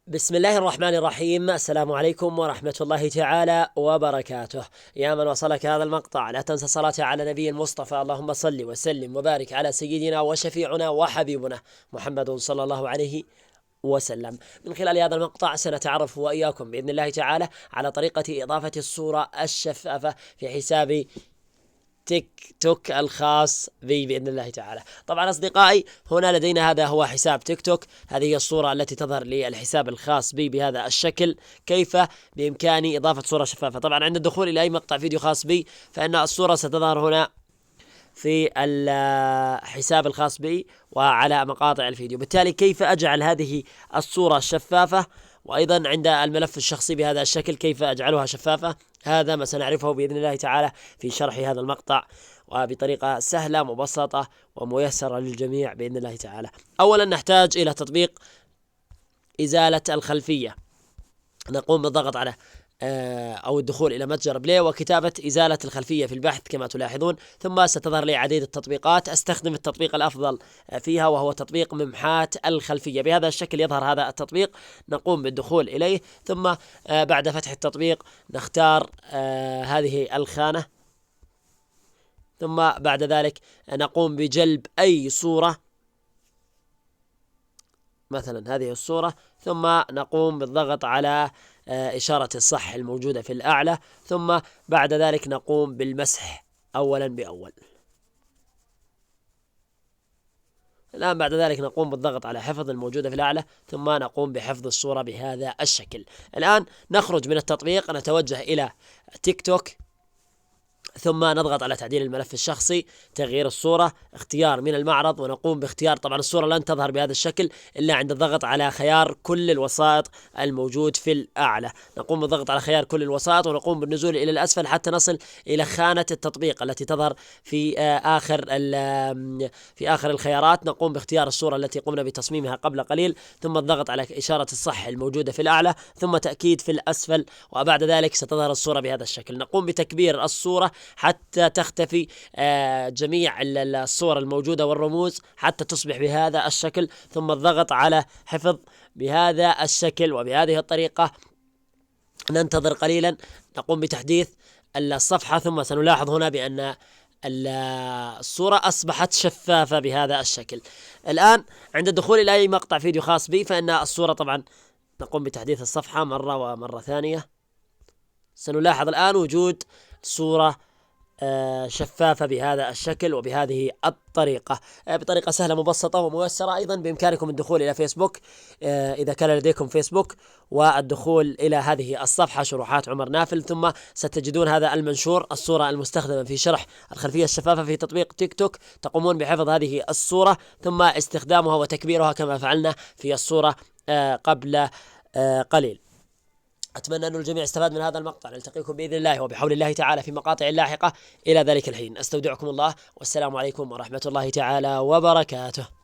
بسم الله الرحمن الرحيم. السلام عليكم ورحمة الله تعالى وبركاته. يا من وصلك هذا المقطع لا تنسى الصلاة على نبي المصطفى، اللهم صل وسلم وبارك على سيدنا وشفيعنا وحبيبنا محمد صلى الله عليه وسلم. من خلال هذا المقطع سنتعرف وإياكم بإذن الله تعالى على طريقة إضافة الصورة الشفافة في حساب تيك توك الخاص بي بإذن الله تعالى. طبعا أصدقائي، هنا لدينا هذا هو حساب تيك توك. هذه هي الصورة التي تظهر لي الحساب الخاص بي بهذا الشكل. كيف بإمكاني إضافة صورة شفافة؟ طبعا عند الدخول إلى أي مقطع فيديو خاص بي فإن الصورة ستظهر هنا في الحساب الخاص بي وعلى مقاطع الفيديو. بالتالي كيف أجعل هذه الصورة شفافة، وأيضا عند الملف الشخصي بهذا الشكل كيف أجعلها شفافة؟ هذا ما سنعرفه بإذن الله تعالى في شرح هذا المقطع، وبطريقة سهلة مبسطة وميسرة للجميع بإذن الله تعالى. أولا نحتاج إلى تطبيق إزالة الخلفية. نقوم بالضغط على أو الدخول إلى متجر بلاي وكتابة إزالة الخلفية في البحث كما تلاحظون، ثم ستظهر لي عديد التطبيقات. أستخدم التطبيق الأفضل فيها وهو تطبيق ممحاة الخلفية. بهذا الشكل يظهر هذا التطبيق. نقوم بالدخول إليه، ثم بعد فتح التطبيق نختار هذه الخانة، ثم بعد ذلك نقوم بجلب أي صورة، مثلا هذه الصورة، ثم نقوم بالضغط على إشارة الصح الموجودة في الأعلى، ثم بعد ذلك نقوم بالمسح أولا بأول. الآن بعد ذلك نقوم بالضغط على حفظ الموجودة في الأعلى، ثم نقوم بحفظ الصورة بهذا الشكل. الآن نخرج من التطبيق، نتوجه إلى تيك توك، ثم نضغط على تعديل الملف الشخصي، تغيير الصورة، اختيار من المعرض، ونقوم باختيار. طبعا الصورة لن تظهر بهذا الشكل إلا عند الضغط على خيار كل الوسائط الموجود في الأعلى. نقوم بالضغط على خيار كل الوسائط، ونقوم بالنزول إلى الأسفل حتى نصل إلى خانة التطبيق التي تظهر في آخر الخيارات. نقوم باختيار الصورة التي قمنا بتصميمها قبل قليل، ثم الضغط على إشارة الصح الموجودة في الأعلى، ثم تأكيد في الأسفل، وبعد ذلك ستظهر الصورة بهذا الشكل. نقوم بتكبير الصورة حتى تختفي جميع الصور الموجودة والرموز حتى تصبح بهذا الشكل، ثم الضغط على حفظ بهذا الشكل. وبهذه الطريقة ننتظر قليلا، نقوم بتحديث الصفحة، ثم سنلاحظ هنا بأن الصورة أصبحت شفافة بهذا الشكل. الآن عند الدخول إلى أي مقطع فيديو خاص بي فإن الصورة طبعا نقوم بتحديث الصفحة مرة ومرة ثانية. سنلاحظ الآن وجود صورة شفافة بهذا الشكل وبهذه الطريقة، بطريقة سهلة مبسطة وميسرة. أيضا بإمكانكم الدخول إلى فيسبوك إذا كان لديكم فيسبوك، والدخول إلى هذه الصفحة شروحات عمر نافل، ثم ستجدون هذا المنشور، الصورة المستخدمة في شرح الخلفية الشفافة في تطبيق تيك توك. تقومون بحفظ هذه الصورة ثم استخدامها وتكبيرها كما فعلنا في الصورة قبل قليل. أتمنى أن الجميع استفاد من هذا المقطع. نلتقيكم بإذن الله وبحول الله تعالى في مقاطع لاحقة. إلى ذلك الحين أستودعكم الله، والسلام عليكم ورحمة الله تعالى وبركاته.